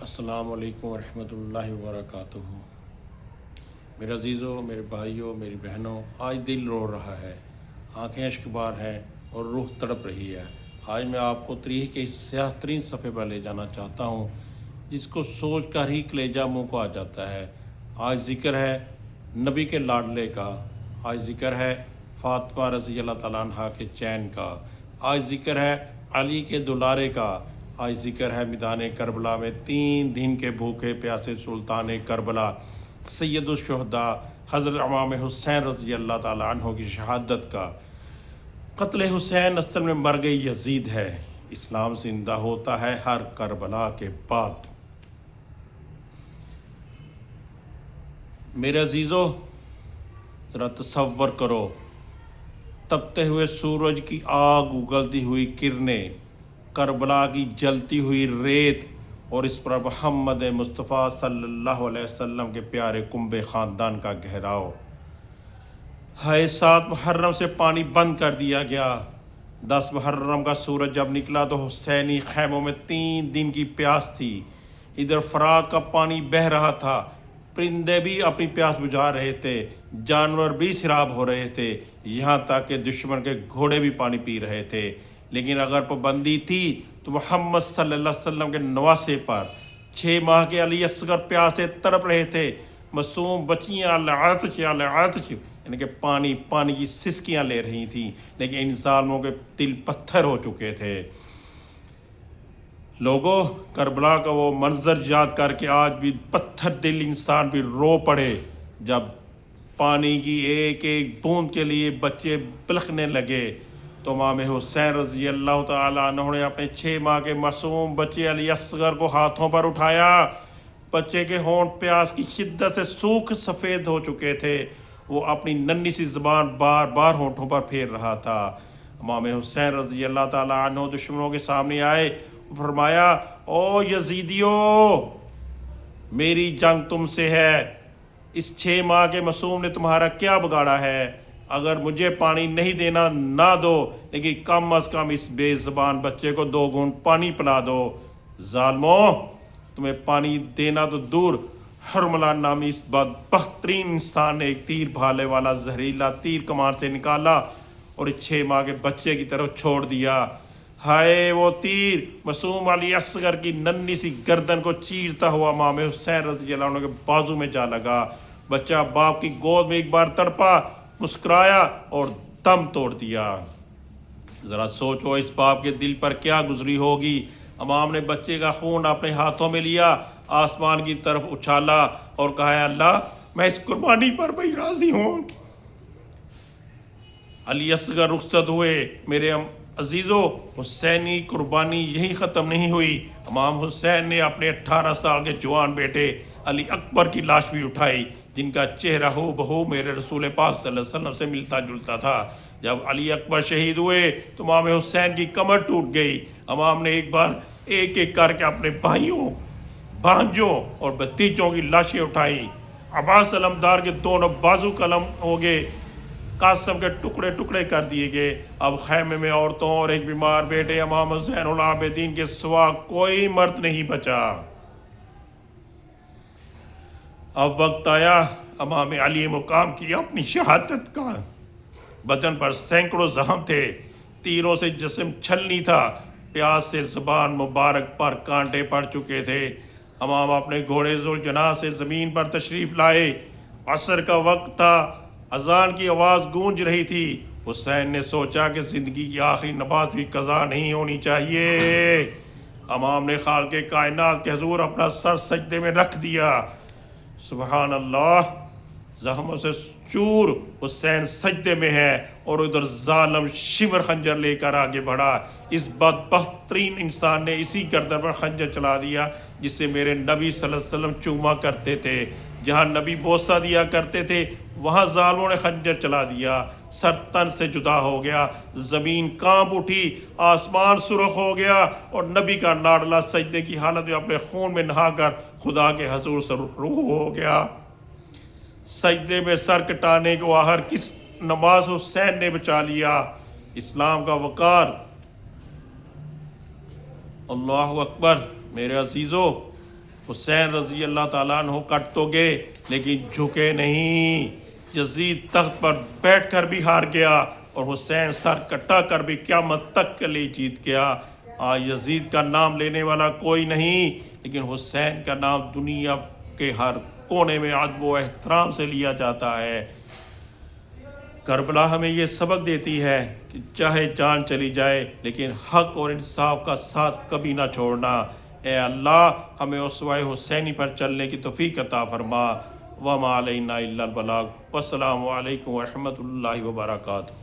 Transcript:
السلام علیکم ورحمۃ اللہ وبرکاتہ۔ میرے عزیزوں، میرے بھائیوں، میری بہنوں، آج دل رو رہا ہے، آنکھیں اشکبار ہیں اور روح تڑپ رہی ہے۔ آج میں آپ کو تاریخ کے اس سیاہ ترین صفحے پر لے جانا چاہتا ہوں جس کو سوچ کر ہی کلیجہ منہ کو آ جاتا ہے۔ آج ذکر ہے نبی کے لاڈلے کا، آج ذکر ہے فاطمہ رضی اللہ تعالیٰ عنہ کے چین کا، آج ذکر ہے علی کے دلارے کا، آج ذکر ہے میدان کربلا میں 3 دن کے بھوکے پیاسے سلطان کربلا سید الشہداء حضرت امام حسین رضی اللہ تعالیٰ عنہ کی شہادت کا۔ قتل حسین اصل میں مر گئی یزید ہے، اسلام زندہ ہوتا ہے ہر کربلا کے بعد۔ میرے عزیزو، ذرا تصور کرو، تپتے ہوئے سورج کی آگ اگلتی ہوئی کرنیں، کربلا کی جلتی ہوئی ریت، اور اس پر محمد مصطفیٰ صلی اللہ علیہ وسلم کے پیارے کنبے خاندان کا گہراؤ۔ 7 محرم سے پانی بند کر دیا گیا۔ 10 محرم کا سورج جب نکلا تو حسینی خیموں میں 3 دن کی پیاس تھی۔ ادھر فرات کا پانی بہہ رہا تھا، پرندے بھی اپنی پیاس بجھا رہے تھے، جانور بھی سیراب ہو رہے تھے، یہاں تک کہ دشمن کے گھوڑے بھی پانی پی رہے تھے۔ لیکن اگر پابندی تھی تو محمد صلی اللہ علیہ وسلم کے نواسے پر 6 ماہ کے علی اصغر پیاس سے تڑپ رہے تھے، معصوم بچیاں العطش یعنی کہ پانی کی سسکیاں لے رہی تھیں، لیکن ان ظالموں کے دل پتھر ہو چکے تھے۔ لوگوں، کربلا کا وہ منظر یاد کر کے آج بھی پتھر دل انسان بھی رو پڑے، جب پانی کی ایک ایک بوند کے لیے بچے بلکنے لگے تو امام حسین رضی اللہ تعالیٰ عنہ نے اپنے 6 ماہ کے معصوم بچے علی اصغر کو ہاتھوں پر اٹھایا۔ بچے کے ہونٹ پیاس کی شدت سے سوکھ سفید ہو چکے تھے، وہ اپنی ننھی سی زبان بار بار ہونٹوں پر پھیر رہا تھا۔ امام حسین رضی اللہ تعالیٰ عنہ دشمنوں کے سامنے آئے، فرمایا، او یزیدیو، میری جنگ تم سے ہے، اس 6 ماہ کے معصوم نے تمہارا کیا بگاڑا ہے؟ اگر مجھے پانی نہیں دینا نہ دو، لیکن کم از کم اس بے زبان بچے کو 2 گھونٹ پانی پلا دو۔ ظالموں، تمہیں پانی دینا تو دور، حرملہ نامی اس بدبخترین انسان نے ایک تیر بھالے والا زہریلا تیر کمان سے نکالا اور اس 6 ماہ کے بچے کی طرف چھوڑ دیا۔ ہائے وہ تیر معصوم علی اصغر کی ننھی سی گردن کو چیرتا ہوا امام حسین رضی اللہ عنہ کے بازو میں جا لگا۔ بچہ باپ کی گود میں ایک بار تڑپا، مسکرایا اور دم توڑ دیا۔ ذرا سوچو اس باپ کے دل پر کیا گزری ہوگی۔ امام نے بچے کا خون اپنے ہاتھوں میں لیا، آسمان کی طرف اچھالا اور کہا، اللہ، میں اس قربانی پر بھی راضی ہوں۔ علی اصغر رخصت ہوئے۔ میرے عزیزو، حسینی قربانی یہی ختم نہیں ہوئی۔ امام حسین نے اپنے 18 سال کے جوان بیٹے علی اکبر کی لاش بھی اٹھائی، جن کا چہرہ ہو بہو میرے رسول پاک صلی اللہ علیہ وسلم سے ملتا جلتا تھا۔ جب علی اکبر شہید ہوئے تو امام حسین کی کمر ٹوٹ گئی۔ امام نے ایک ایک کر کے اپنے بھائیوں، بھانجوں اور بھتیجوں کی لاشیں اٹھائی۔ عباس علمدار کے دونوں بازو قلم ہو گئے، قاسم کے ٹکڑے ٹکڑے کر دیے گئے۔ اب خیمے میں عورتوں اور ایک بیمار بیٹے امام زین العابدین کے سوا کوئی مرد نہیں بچا۔ اب وقت آیا امام علی مقام کی اپنی شہادت کا۔ بدن پر سینکڑوں زخم تھے، تیروں سے جسم چھلنی تھا، پیاس سے زبان مبارک پر کانٹے پڑ چکے تھے۔ امام اپنے گھوڑے ذوالجناح سے زمین پر تشریف لائے۔ عصر کا وقت تھا، اذان کی آواز گونج رہی تھی۔ حسین نے سوچا کہ زندگی کی آخری نماز بھی قضا نہیں ہونی چاہیے۔ امام نے خالق کائنات کے حضور اپنا سر سجدے میں رکھ دیا۔ سبحان اللہ، زخموں سے چور حسین سجدے میں ہے اور ادھر ظالم شمر خنجر لے کر آگے بڑھا۔ اس بدبخت ترین انسان نے اسی گردن پر خنجر چلا دیا جس سے میرے نبی صلی اللہ علیہ وسلم چوما کرتے تھے۔ جہاں نبی بوسہ دیا کرتے تھے وہاں ظالموں نے خنجر چلا دیا۔ سر تن سے جدا ہو گیا، زمین کانپ اٹھی، آسمان سرخ ہو گیا اور نبی کا لاڈلا سجدے کی حالت میں اپنے خون میں نہا کر خدا کے حضور سے رخرو ہو گیا۔ سجدے میں سر کٹانے کو آخر کس نماز حسین نے بچا لیا؟ اسلام کا وقار۔ اللہ اکبر۔ میرے عزیزو، حسین رضی اللہ تعالیٰ عنہ کٹ تو گئے لیکن جھکے نہیں، یزید تخت پر بیٹھ کر بھی ہار گیا اور حسین سر کٹا کر بھی قیامت تک کے لیے جیت گیا۔ یزید کا نام لینے والا کوئی نہیں، لیکن حسین کا نام دنیا کے ہر کونے میں ادب و احترام سے لیا جاتا ہے۔ کربلا ہمیں یہ سبق دیتی ہے کہ چاہے جان چلی جائے لیکن حق اور انصاف کا ساتھ کبھی نہ چھوڑنا۔ اے اللہ ہمیں اسوہ حسینی پر چلنے کی توفیق عطا فرما۔ وما علینا الا البلاغ۔ والسلام علیکم ورحمۃ اللہ وبرکاتہ۔